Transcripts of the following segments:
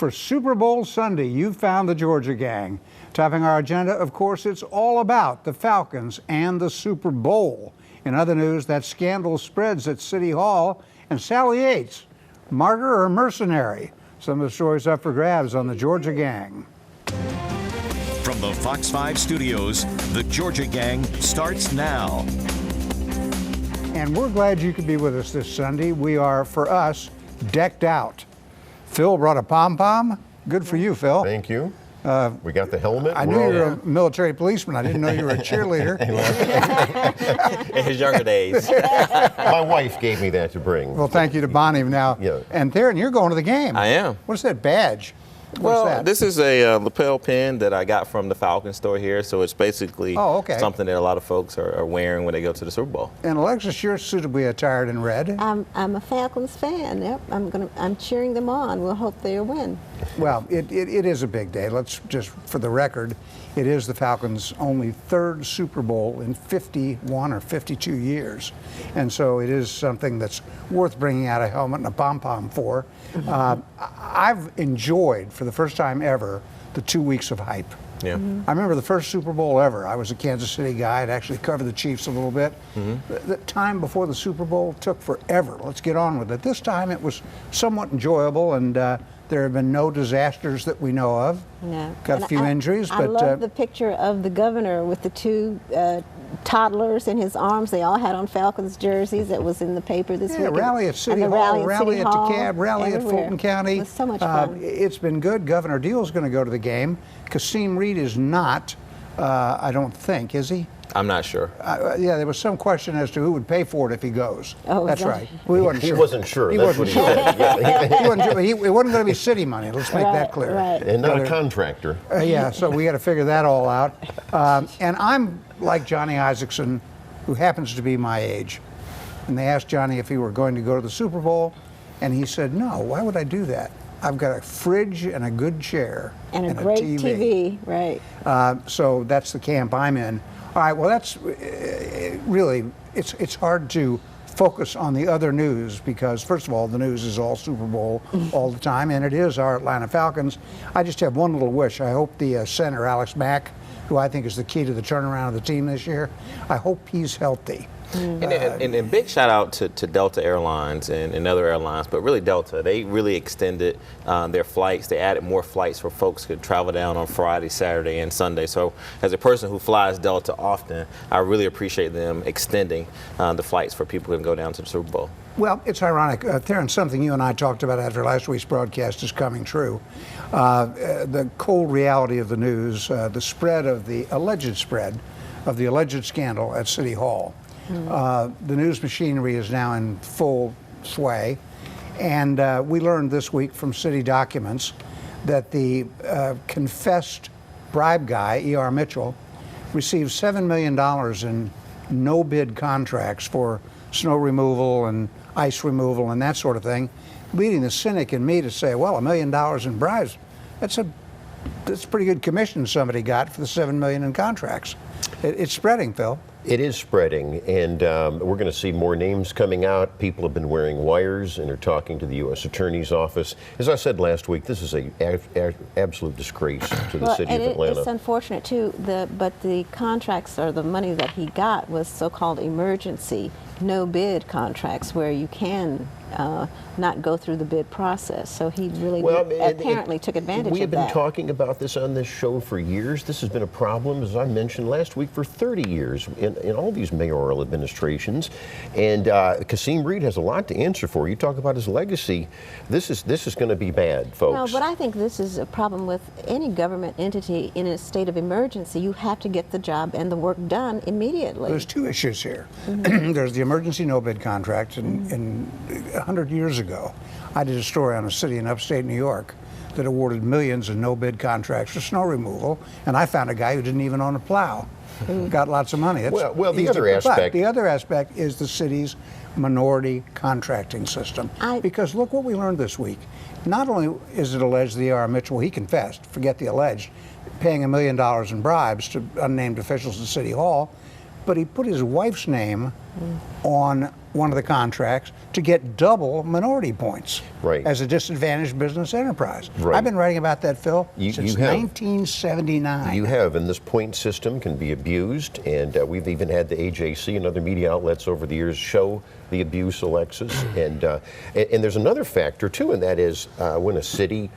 For Super Bowl Sunday, you found the Georgia Gang. Topping our agenda, of course, it's all about the Falcons and the Super Bowl. In other news, that scandal spreads at City Hall, and Sally Yates, martyr or mercenary? Some of the stories up for grabs on the Georgia Gang. From the Fox 5 studios, the Georgia Gang starts now. And we're glad you could be with us this Sunday. We are, for us, decked out. Phil brought a pom-pom. Good for you, Phil. Thank you. We got the helmet. I knew you were a military policeman. I didn't know you were a cheerleader. In his younger days. My wife gave me that to bring. Well, thank you to Bonnie now. Yeah. And Theron, you're going to the game. I am. What is that badge? Well, that? This is a lapel pin that I got from the Falcon store here, so it's basically something that a lot of folks are wearing when they go to the Super Bowl. And Alexis, you're suitably attired in red. I'm a Falcons fan. Yep, I'm cheering them on. We'll hope they'll win. Well, it is a big day. Let's just, for the record, it is the Falcons' only third Super Bowl in 51 or 52 years. And so it is something that's worth bringing out a helmet and a pom-pom for. I've enjoyed, for the first time ever, the 2 weeks of hype. Yeah. I remember the first Super Bowl ever. I was a Kansas City guy. I'd actually covered the Chiefs a little bit. The time before the Super Bowl took forever. Let's get on with it. This time it was somewhat enjoyable, and there have been no disasters that we know of. No. Got a few injuries. I love the picture of the governor with the two toddlers in his arms. They all had on Falcons jerseys. That was in the paper this week. Rally at City Hall, rally at DeKalb, rally at Fulton County. It was so much fun. It's been good. Governor Deal's going to go to the game. Kasim Reed is not, I don't think, is he? I'm not sure. Yeah, there was some question as to who would pay for it if he goes. Oh, that's right. We wasn't sure. He wasn't sure. He That's wasn't what he sure. said. He wasn't sure. It wasn't going to be city money. Let's make that clear. Right. And not a contractor. Yeah, so we got to figure that all out. And I'm like Johnny Isaacson, who happens to be my age. And they asked Johnny if he were going to go to the Super Bowl, and he said, no, why would I do that? I've got a fridge and a good chair. And a great TV, right. So that's the camp I'm in. All right, well, that's really, it's hard to focus on the other news because, first of all, the news is all Super Bowl all the time, and it is our Atlanta Falcons. I just have one little wish. I hope the center, Alex Mack, who I think is the key to the turnaround of the team this year, I hope he's healthy. And a big shout out to Delta Airlines and other airlines, but really Delta. They really extended their flights. They added more flights where folks could travel down on Friday, Saturday, and Sunday. So as a person who flies Delta often, I really appreciate them extending the flights for people who can go down to the Super Bowl. Well, it's ironic. Theron, something you and I talked about after last week's broadcast is coming true. The cold reality of the news, the alleged spread of the alleged scandal at City Hall. The news machinery is now in full sway, and we learned this week from city documents that the confessed bribe guy, E.R. Mitchell, received $7 million in no-bid contracts for snow removal and ice removal and that sort of thing, leading the cynic in me to say, well, $1 million in bribes, that's a pretty good commission somebody got for the $7 million in contracts. It's spreading, Phil. It is spreading, and we're going to see more names coming out. People have been wearing wires and are talking to the U.S. Attorney's Office. As I said last week, this is an absolute disgrace to the city of Atlanta. It's unfortunate, too, but the contracts or the money that he got was so-called emergency no-bid contracts where you can not go through the bid process. So he really apparently took advantage of that. We have been talking about this on this show for years. This has been a problem, as I mentioned last week, for 30 years in all these mayoral administrations. And Kasim Reed has a lot to answer for. You talk about his legacy. This is going to be bad, folks. No, but I think this is a problem with any government entity in a state of emergency. You have to get the job and the work done immediately. There's two issues here. There's the emergency no-bid contract, and 100 years ago, I did a story on a city in upstate New York that awarded millions in no-bid contracts for snow removal, and I found a guy who didn't even own a plow. Got lots of money. Well, the other aspect is the city's minority contracting system. Because look what we learned this week. Not only is it alleged that E.R. Mitchell, he confessed, forget the alleged, paying $1 million in bribes to unnamed officials at City Hall, but he put his wife's name on one of the contracts to get double minority points Right. as a disadvantaged business enterprise. Right. I've been writing about that, Phil, You since have. 1979. You have, and this point system can be abused, and we've even had the AJC and other media outlets over the years show the abuse, Alexis. And there's another factor too, and that is when a city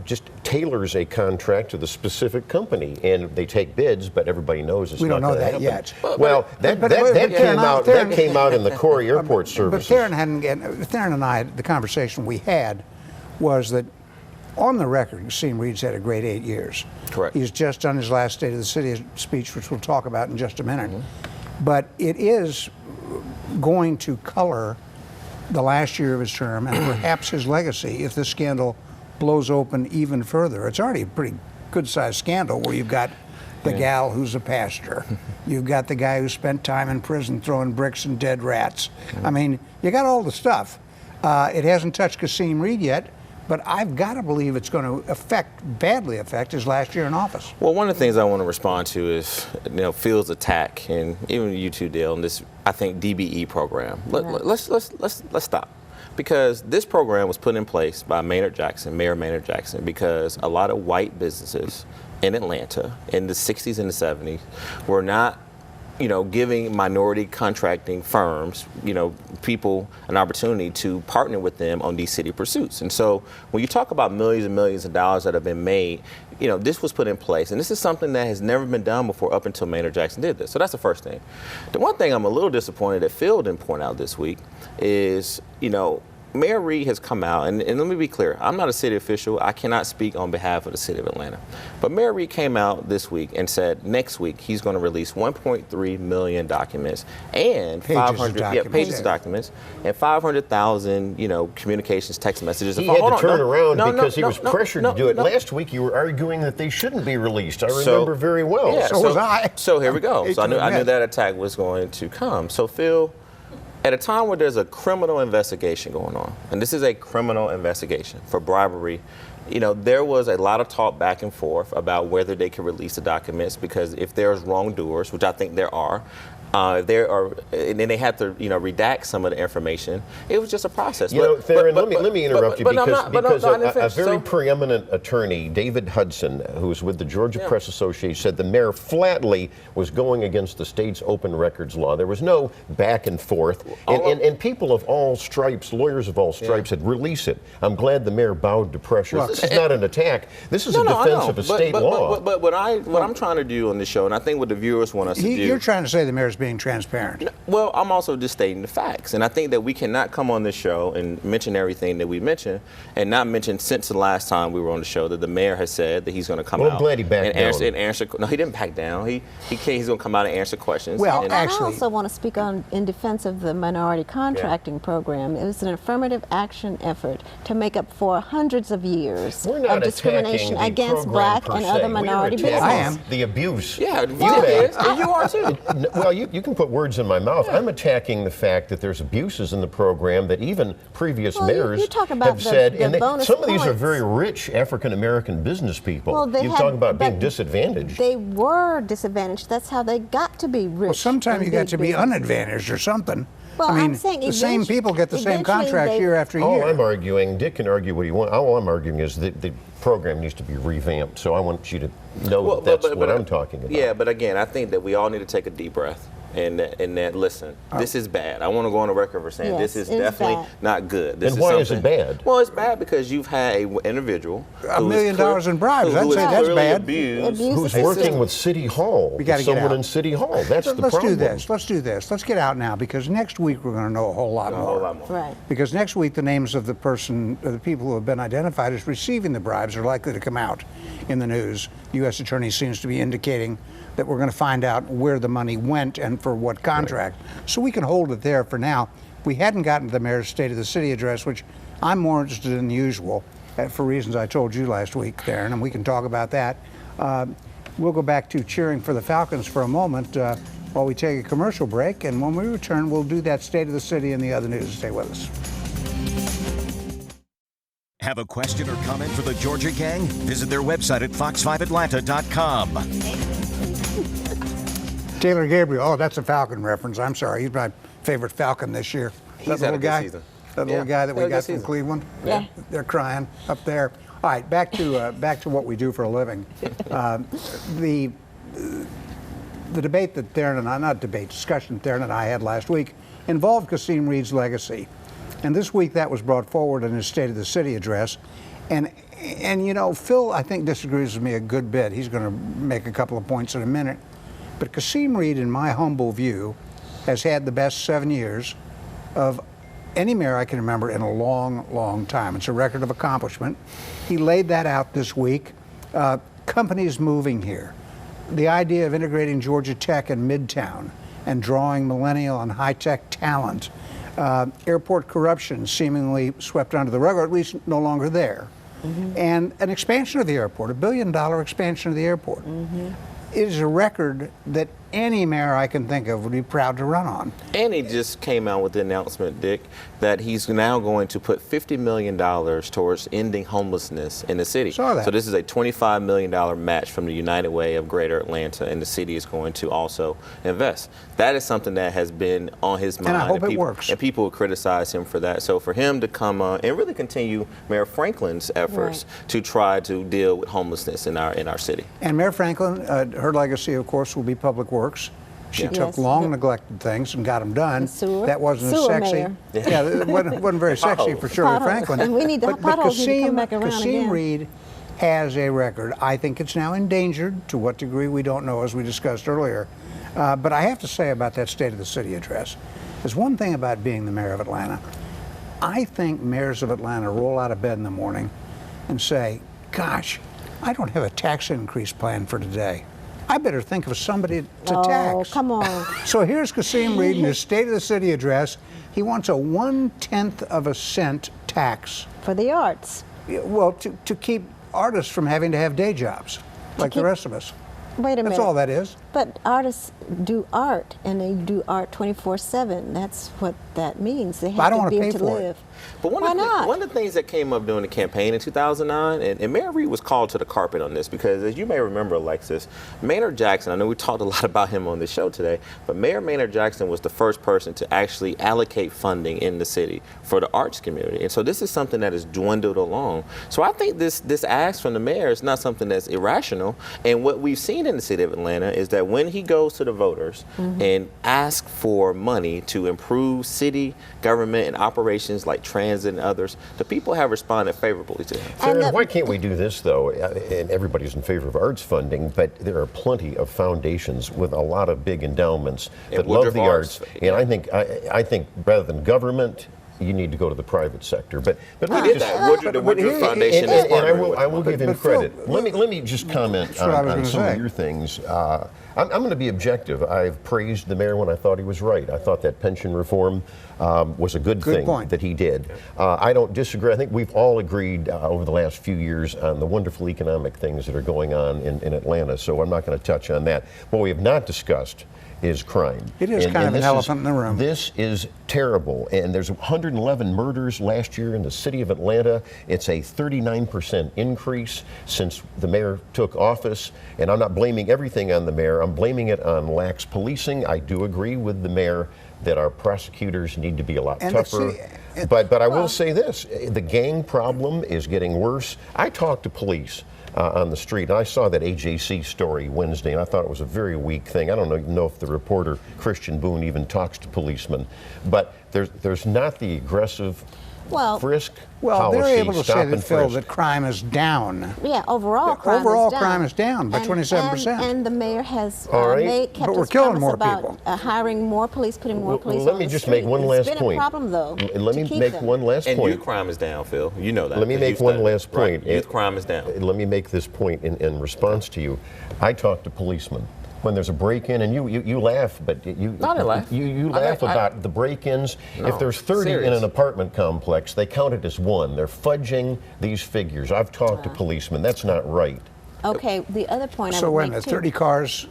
just tailors a contract to the specific company, and they take bids, but everybody knows it's We not don't know going to that happen. yet. Well, that came out in the Corey Airport But Services. Theron and I, the conversation we had was that on the record, Kasim Reed's had a great 8 years. Correct. He's just done his last State of the City speech, which we'll talk about in just a minute. But it is going to color the last year of his term and perhaps his legacy if this scandal blows open even further. It's already a pretty good-sized scandal where you've got the gal who's a pastor. You've got the guy who spent time in prison throwing bricks and dead rats. I mean, you got all the stuff. It hasn't touched Kasim Reed yet, but I've got to believe it's going to badly affect his last year in office. Well, one of the things I want to respond to is, Phil's attack, and even you too, Dale, on this, I think, DBE program. Let's stop. Because this program was put in place by Mayor Maynard Jackson, because a lot of white businesses in Atlanta in the 60s and the 70s were not, giving minority contracting firms, people an opportunity to partner with them on these city pursuits. And so when you talk about millions and millions of dollars that have been made, this was put in place. And this is something that has never been done before up until Maynard Jackson did this. So that's the first thing. The one thing I'm a little disappointed that Phil didn't point out this week is, Mayor Reed has come out, and let me be clear, I'm not a city official. I cannot speak on behalf of the city of Atlanta. But Mayor Reed came out this week and said next week he's going to release 1.3 million documents and pages of documents and 500,000, communications, text messages. He had to turn around because he was pressured to do it. Last week you were arguing that they shouldn't be released. I remember very well. Yeah, so was I. So here we go. So I knew that attack was going to come. So Phil, at a time where there's a criminal investigation going on, and this is a criminal investigation for bribery, there was a lot of talk back and forth about whether they could release the documents, because if there's wrongdoers, which I think there are, and then they had to, redact some of the information. It was just a process. Theron, let me interrupt you because a very preeminent attorney, David Hudson, who's with the Georgia Press Association, said the mayor flatly was going against the state's open records law. There was no back and forth, and people of all stripes, lawyers of all stripes, had released it. I'm glad the mayor bowed to pressure. Look, this is not an attack. This is a defense of a state law. But what I'm trying to do on this show, and I think what the viewers want us to do. You're trying to say the mayor's being transparent. Well, I'm also just stating the facts, and I think that we cannot come on this show and mention everything that we mentioned, and not mention since the last time we were on the show that the mayor has said that he's going to come out. I'm glad he backed down. Answer. No, he didn't back down. He's going to come out and answer questions. Well, And actually, I also want to speak in defense of the minority contracting program. It was an affirmative action effort to make up for hundreds of years of discrimination against black and other minority businesses. I am. The abuse. Yeah, you are too. Well, you can put words in my mouth. I'm attacking the fact that there's abuses in the program that even previous mayors you talk about have said, and bonus some of these are points. very rich African American business people. Well, you talk about being disadvantaged. They were disadvantaged. That's how they got to be rich. well, sometimes you got to be business. unadvantaged or something. Well, I mean, I'm saying the same people get the same contract year after year. All I'm arguing, Dick can argue what he wants. All I'm arguing is that the program needs to be revamped. So I want you to know that's what I'm talking about. Yeah, but again, I think that we all need to take a deep breath. And that listen, this is bad. I want to go on the record for saying this is definitely not good. And why is it bad? Well, it's bad because you've had an individual $1 million in bribes. I'd say that's bad. Who's working with City Hall? We got to get out. In City Hall. That's the Let's problem. Let's do this. Let's get out now, because next week we're going to know a whole lot more. Right. Because next week the names of the people who have been identified as receiving the bribes are likely to come out in the news. The U.S. Attorney seems to be indicating that we're going to find out where the money went and for what contract. Right. So we can hold it there for now. We hadn't gotten to the mayor's State of the City address, which I'm more interested in than usual for reasons I told you last week, Theron, and we can talk about that. We'll go back to cheering for the Falcons for a moment while we take a commercial break, and when we return, we'll do that State of the City and the other news. Stay with us. Have a question or comment for the Georgia Gang? Visit their website at fox5atlanta.com. Taylor Gabriel, oh, that's a Falcon reference. I'm sorry. He's my favorite Falcon this year. He's That had a little good guy, season. that little Yeah, guy that we had a good got from season. Cleveland. Yeah. They're crying up there. All right, back to what we do for a living. The debate that Theron and I, not debate, discussion Theron and I had last week involved Kasim Reed's legacy. And this week that was brought forward in his State of the City address. And you know, Phil, I think, disagrees with me a good bit. He's going to make a couple of points in a minute. But Kasim Reed, in my humble view, has had the best 7 years of any mayor I can remember in a long, long time. It's a record of accomplishment. He laid that out this week. Companies moving here. The idea of integrating Georgia Tech and Midtown and drawing millennial and high-tech talent. Airport corruption seemingly swept under the rug, or at least no longer there. And an expansion of the airport, $1 billion expansion of the airport. It is a record that any mayor I can think of would be proud to run on. And he just came out with the announcement, Dick, that he's now going to put $50 million towards ending homelessness in the city. Saw that. So this is a $25 million match from the United Way of Greater Atlanta, and the city is going to also invest. That is something that has been on his mind. And I hope it people, works. And people will criticize him for that. So for him to come and really continue Mayor Franklin's efforts to try to deal with homelessness in our city. And Mayor Franklin, her legacy, of course, will be public works. She Yeah. took Yes. long neglected things and got them done. The sewer. That wasn't as Sewer sexy. mayor. Yeah, it wasn't very sexy for Shirley Potholes. Franklin. And we need the potholes need to come back around Kasim again. Reed has a record. I think it's now endangered. To what degree, we don't know, as we discussed earlier. But I have to say about that State of the City address, there's one thing about being the mayor of Atlanta. I think mayors of Atlanta roll out of bed in the morning and say, gosh, I don't have a tax increase plan for today. I better think of somebody to tax. Oh, come on. So here's Kasim Reed in his State of the City address. He wants a 1/10 of a cent tax. For the arts. Well, to keep artists from having to have day jobs, like the keep- rest of us. Wait a minute. That's all that is. But artists do art, and they do art 24/7. That's what that means. They I have don't to wanna be pay able to for it. live. But Why not? one of the things that came up during the campaign in 2009, and Mayor Reed was called to the carpet on this because, as you may remember, Alexis, Maynard Jackson, I know we talked a lot about him on the show today, but Mayor Maynard Jackson was the first person to actually allocate funding in the city for the arts community. And so this is something that has dwindled along. So I think this ask from the mayor is not something that's irrational. And what we've seen in the city of Atlanta is that when he goes to the voters and asks for money to improve city government and operations like transit and others, the people have responded favorably to him. Theron, why can't we do this, though? And everybody's in favor of arts funding, but there are plenty of foundations with a lot of big endowments And that love Woodruff the Arts, arts. yeah. And I think rather than government, you need to go to the private sector. But We let me did just- that. The Woodruff Foundation is and I partnering will, with I will them. give him But Phil, credit. Let me just comment That's what I was on gonna some say. of your things. I'm going to be objective. I've praised the mayor when I thought he was right. I thought that pension reform was a good thing point. that he did. I don't disagree. I think we've all agreed over the last few years on the wonderful economic things that are going on in Atlanta, so I'm not going to touch on that. What we have not discussed is crime. It is kind of an this elephant in the room. This is terrible, and there's 111 murders last year in the city of Atlanta. It's a 39% increase since the mayor took office, and I'm not blaming everything on the mayor. I'm blaming it on lax policing. I do agree with the mayor that our prosecutors need to be a lot And the tougher. city- But I will say this, the gang problem is getting worse. I talked to police on the street, and I saw that AJC story Wednesday, and I thought it was a very weak thing. I don't know if the reporter, Christian Boone, even talks to policemen, but there's not the aggressive frisk Well, policy, they're able to stop say that, and Phil, frisk. that crime is down. Yeah, overall crime overall is down. crime is down by And- 27%. And the mayor has All right. kept But we're his killing promise more about people. Hiring more police, putting more police Let on me the just street. make one last It's been point. a problem, though. Let to me keep make them. one last And point. youth crime is down, Phil. You know that. Let me because make you one studied. last Right. point. Youth crime is down. Let me make this point in response to you. I talk to policemen when there's a break-in, and you laugh, but you I didn't laugh. You I laugh mean, about the break-ins. No, If there's 30 in serious. an apartment complex, they count it as one. They're fudging these figures. I've talked to policemen. That's not right. Okay, the other point I So would wait a make minute, too 30 cars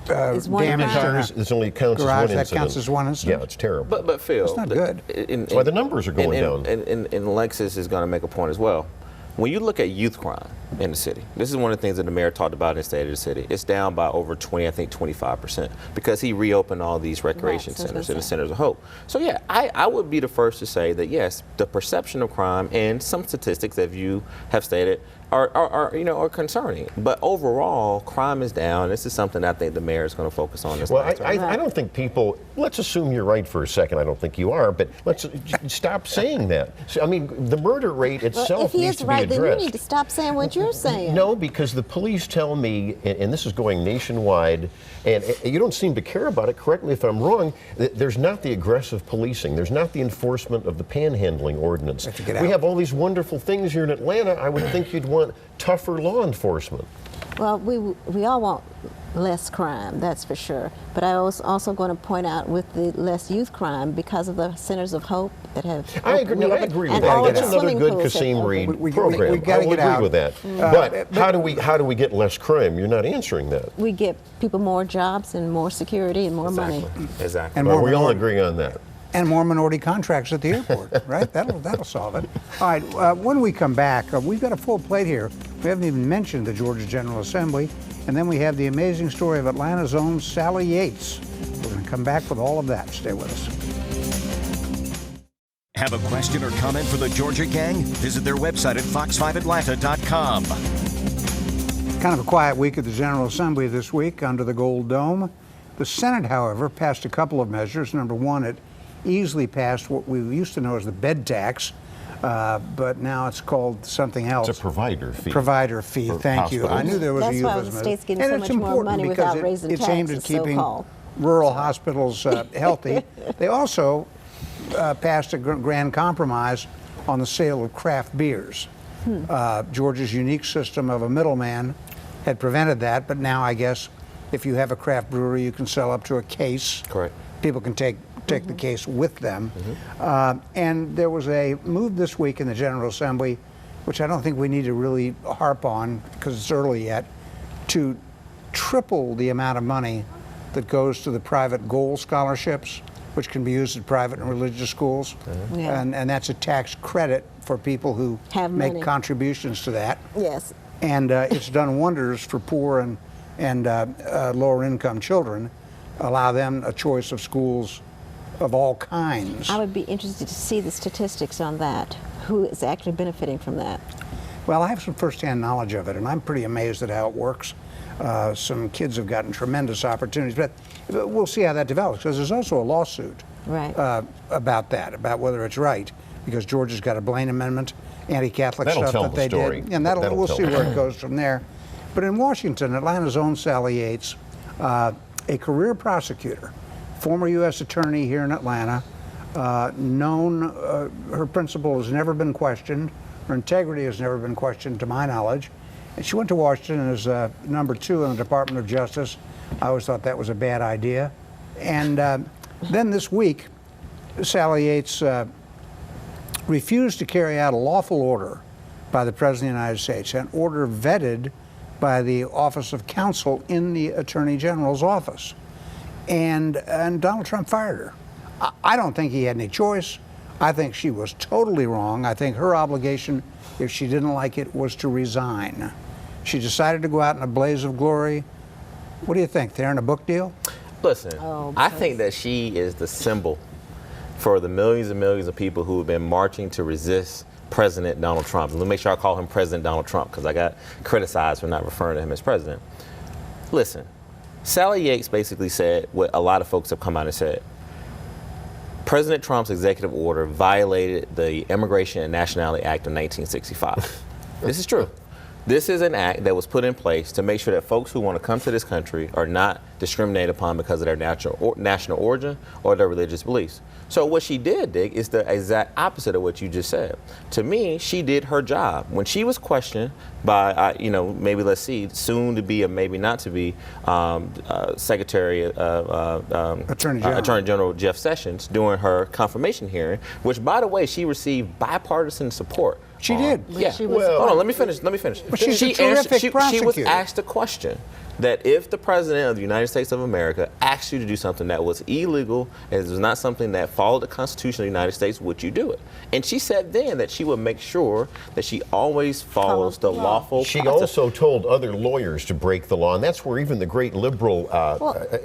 is one damaged crime. on a This only counts garage, as one that incident. counts as one incident? Yeah, it's terrible. But Phil, That's not good. That's why the numbers are going down. And Lexus is going to make a point as well. When you look at youth crime in the city, this is one of the things that the mayor talked about in the state of the city. It's down by over 20, I think 25%, because he reopened all these recreation centers and the centers of hope. So yeah, I would be the first to say that yes, the perception of crime and some statistics that you have stated are concerning. But overall, crime is down. This is something I think the mayor is going to focus on this. Well, I don't think people, let's assume you're right for a second. I don't think you are, but let's stop saying that. So, I mean, the murder rate itself needs to be addressed. If he is right, then you need to stop saying what you're saying. No, because the police tell me, and this is going nationwide, and you don't seem to care about it, correct me if I'm wrong, there's not the aggressive policing. There's not the enforcement of the panhandling ordinance. We have all these wonderful things here in Atlanta. I would think you'd want tougher law enforcement. Well, we all want less crime, that's for sure. But I was also going to point out with the less youth crime, because of the centers of hope that have. I agree with that. That's another good Kasim Reed program. We got to get out with that. But how do we get less crime? You're not answering that. We get people more jobs and more security and more money. Exactly. And well, we all agree on that. And more minority contracts at the airport, right? That'll solve it. All right, when we come back, we've got a full plate here. We haven't even mentioned the Georgia General Assembly, and then we have the amazing story of Atlanta's own Sally Yates. We're going to come back with all of that. Stay with us. Have a question or comment for the Georgia Gang? Visit their website at fox5atlanta.com. Kind of a quiet week at the General Assembly this week under the Gold Dome. The Senate, however, passed a couple of measures. Number one, it easily passed what we used to know as the bed tax, but now it's called something else. It's a provider fee. Provider fee, thank you. I knew there was a euphemism. That's why the state's getting so much more money without raising taxes, it's aimed at keeping rural hospitals healthy. They also passed a grand compromise on the sale of craft beers. Georgia's unique system of a middleman had prevented that, but now I guess if you have a craft brewery, you can sell up to a case. Correct. People can take the case with them. And there was a move this week in the General Assembly, which I don't think we need to really harp on because it's early yet, to triple the amount of money that goes to the private goal scholarships, which can be used at private and religious schools. And that's a tax credit for people who make contributions to that. Yes. And it's done wonders for poor and lower income children, allow them a choice of schools of all kinds. I would be interested to see the statistics on that. Who is actually benefiting from that? Well, I have some firsthand knowledge of it, and I'm pretty amazed at how it works. Some kids have gotten tremendous opportunities, but we'll see how that develops, because there's also a lawsuit about that, about whether it's right, because Georgia's got a Blaine Amendment, anti-Catholic stuff that they did. And we'll see where it goes from there. But in Washington, Atlanta's own Sally Yates, a career prosecutor, former U.S. attorney here in Atlanta, her principle has never been questioned, her integrity has never been questioned to my knowledge. And she went to Washington as number 2 in the Department of Justice. I always thought that was a bad idea. And then this week, Sally Yates refused to carry out a lawful order by the President of the United States, an order vetted by the Office of Counsel in the Attorney General's office. And Donald Trump fired her. I don't think he had any choice. I think she was totally wrong. I think her obligation, if she didn't like it, was to resign. She decided to go out in a blaze of glory. What do you think? They're in a book deal? Listen, I think that she is the symbol for the millions and millions of people who have been marching to resist President Donald Trump. And let me make sure I call him President Donald Trump, because I got criticized for not referring to him as president. Listen, Sally Yates basically said what a lot of folks have come out and said. President Trump's executive order violated the Immigration and Nationality Act of 1965. This is true. This is an act that was put in place to make sure that folks who want to come to this country are not discriminated upon because of their national origin or their religious beliefs. So what she did, Dick, is the exact opposite of what you just said. To me, she did her job. When she was questioned by, maybe let's see, soon to be or maybe not to be Secretary Attorney General Jeff Sessions during her confirmation hearing, which, by the way, she received bipartisan support She did. Yeah. She was Hold on, let me finish. But she's a terrific she was prosecutor. asked a question that if the president of the United States of America asked you to do something that was illegal and it was not something that followed the Constitution of the United States, would you do it? And she said then that she would make sure that she always follows the lawful She process. also told other lawyers to break the law, and that's where even the great liberal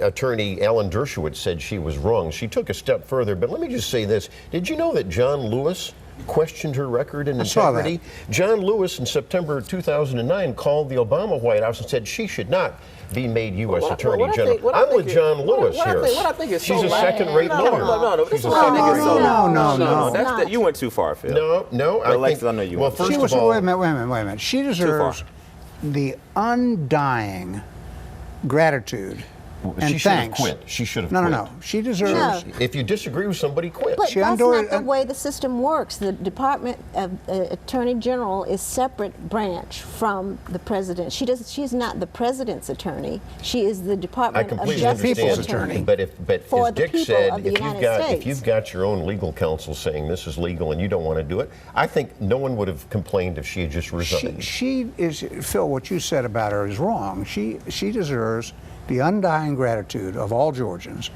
attorney Alan Dershowitz said she was wrong. She took a step further, but let me just say this. Did you know that John Lewis questioned her record and saw that. integrity? John Lewis in September 2009 called the Obama White House and said she should not be made U.S. Attorney General. I'm with John Lewis here. What I think is She's so a second-rate No, lawyer. no. This She's is a what I think is so No. That's that you went too far, Phil. No. Alexis, I know you Well, went. first She was, of all, wait a minute. She deserves the undying gratitude and she should have thanks. quit. She should have No, quit. no. She deserves. No. If you disagree with somebody, quit. But She that's endured- not the way the system works. The Department of Attorney General is separate branch from the president. She's not the president's attorney. She is the I Department of completely Justice understand. People's attorney. But For as the Dick people said, of the if United States. you've got your own legal counsel saying this is legal and you don't want to do it, I think no one would have complained if she had just resigned. She is, Phil, what you said about her is wrong. She deserves the undying gratitude of all Georgians,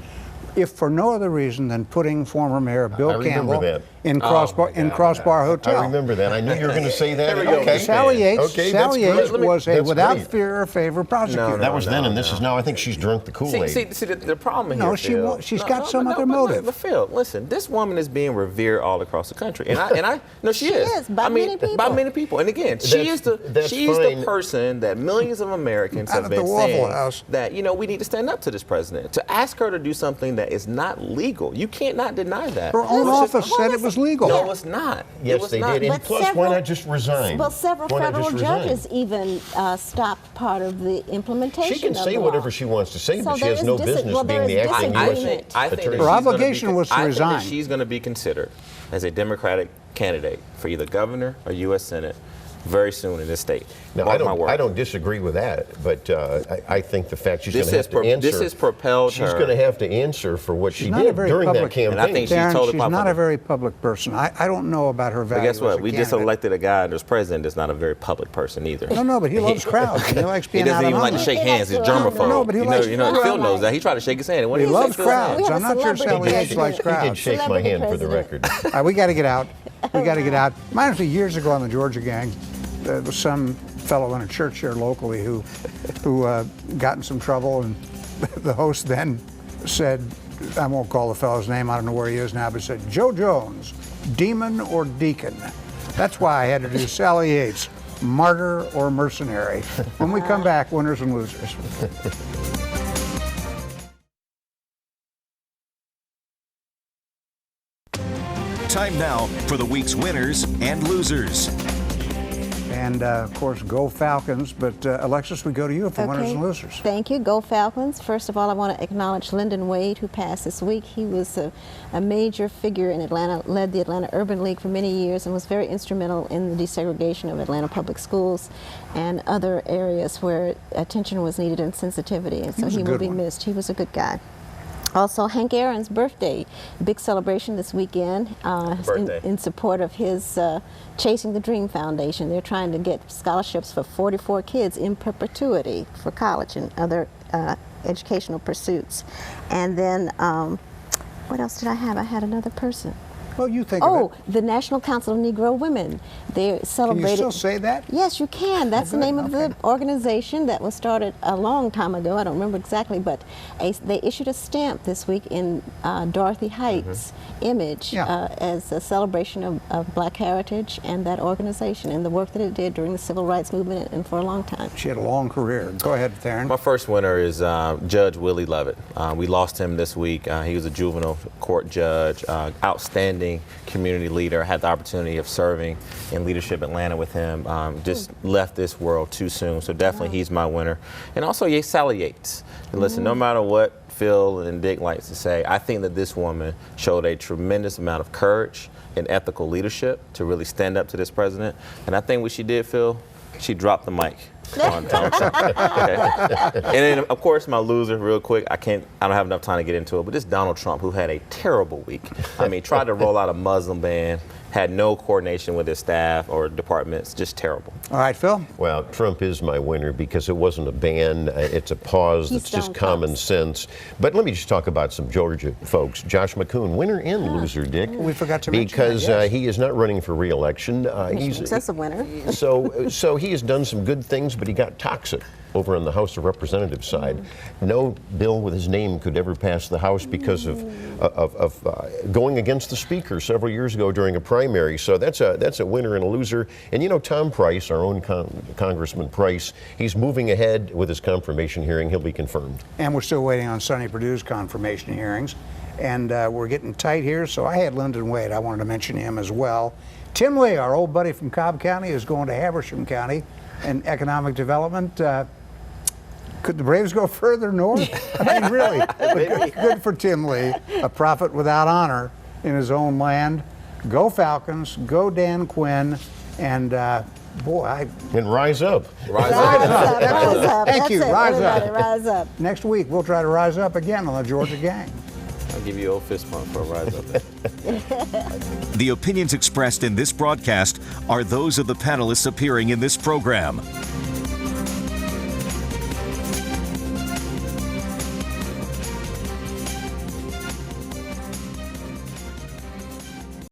if for no other reason than putting former Mayor Bill I remember Campbell that. in Crossbar Hotel. I remember that. I knew you were going to say that. Here we go. Okay. Sally Yates, Okay, Sally that's Yates great. was a That's without great. fear or favor prosecutor. That was then, and this is now. I think she's drunk the Kool-Aid. See, the problem No, here, she Phil. won't. She's got some other motive. But Phil, listen, this woman is being revered all across the country, and I no, she is. by many people. By many people. And again, she's the fine. person that millions of Americans Out have of the been Waffle saying House. that we need to stand up to this president. To ask her to do something that is not legal, you can't not deny that. Her own It's just- office said it was legal. No, it's not. Yes, it was they not. did. And But plus, why not just resign? Well, several Why not federal just resign? judges even stopped part of the implementation. She can of say the whatever law. she wants to say, So but she there has is no dis- business well, being the there is acting disagreement. U.S. I think attorney. that Her she's gonna obligation be, was to I think resign. that she's going to be considered as a Democratic candidate for either governor or U.S. Senate very soon in this state. Now, Mark my words. I don't disagree with that, but I think the fact she's going This to have to answer. this has propelled She's her. going to have to answer for what she not a did very during that public- campaign. And I think she Darren, told the she's not public. a very public person. I don't know about her But value. guess what? as a We just candidate. elected a guy as president that's not a very public person either. No, but he loves crowds. He likes He being doesn't out even like among to them. shake hands. He's He likes to germaphobe. No, but he likes Phil crowds. knows that. He tried to shake his hand. And what He did he loves say? Phil's hand? crowds. We have I'm a not sure celebrity Sally Yates likes president. He crowds. did shake my Celebrity hand for the president. record. All right, we got to get out. We got to get out. Mine was years ago on the Georgia Gang. There was some fellow in a church here locally who got in some trouble, and the host then said, I won't call the fellow's name, I don't know where he is now, but said, Joe Jones, demon or deacon? That's why I had to do Sally Yates, martyr or mercenary. When we come back, winners and losers. Time now for the week's winners and losers. And of course, go Falcons. But Alexis, we go to you for winners and losers. Thank you. Go Falcons. First of all, I want to acknowledge Lyndon Wade, who passed this week. He was a major figure in Atlanta, led the Atlanta Urban League for many years, and was very instrumental in the desegregation of Atlanta public schools and other areas where attention was needed and sensitivity. And so was a he will good be one. missed. He was a good guy. Also, Hank Aaron's birthday, big celebration this weekend Birthday. in support of his Chasing the Dream Foundation. They're trying to get scholarships for 44 kids in perpetuity for college and other educational pursuits. And then, what else did I have? I had another person. Well, you think of Oh, it. the National Council of Negro Women. They Can celebrated. you still say that? Yes, you can. That's the good. name of Okay. the organization that was started a long time ago. I don't remember exactly, but they issued a stamp this week in Dorothy Heights' image Yeah. as a celebration of Black heritage and that organization and the work that it did during the Civil Rights Movement and for a long time. She had a long career. Go ahead, Theron. My first winner is Judge Willie Lovett. We lost him this week. He was a juvenile court judge, outstanding community leader. I had the opportunity of serving in Leadership Atlanta with him. Just left this world too soon. So definitely he's my winner. And also Sally Yates. And listen, no matter what Phil and Dick likes to say, I think that this woman showed a tremendous amount of courage and ethical leadership to really stand up to this president. And I think what she did, Phil, she dropped the mic on Donald Trump. Okay. And then, of course, my loser, real quick. I don't have enough time to get into it, but this Donald Trump, who had a terrible week. I mean, tried to roll out a Muslim ban had no coordination with his staff or departments, just terrible. All right, Phil? Well, Trump is my winner because it wasn't a ban. It's a pause. It's just common sense. But let me just talk about some Georgia folks. Josh McCoon, winner and loser, Dick. We forgot to mention because that, yes. he is not running for re-election. That's a winner. So he has done some good things, but he got toxic over on the House of Representatives side. No bill with his name could ever pass the House because of going against the Speaker several years ago during a primary. So that's a winner and a loser. And you know, Tom Price, our own Congressman Price, he's moving ahead with his confirmation hearing. He'll be confirmed. And we're still waiting on Sonny Perdue's confirmation hearings. And we're getting tight here, so I had Lyndon Wade. I wanted to mention him as well. Tim Lee, our old buddy from Cobb County, is going to Habersham County in economic development. Could the Braves go further north? I mean, really, good for Tim Lee, a prophet without honor in his own land. Go Falcons, go Dan Quinn, and boy, And rise up. Rise up. Thank you. Rise up. Rise up. Next week, we'll try to rise up again on the Georgia Gang. I'll give you an old fist bump for a rise up there. The opinions expressed in this broadcast are those of the panelists appearing in this program.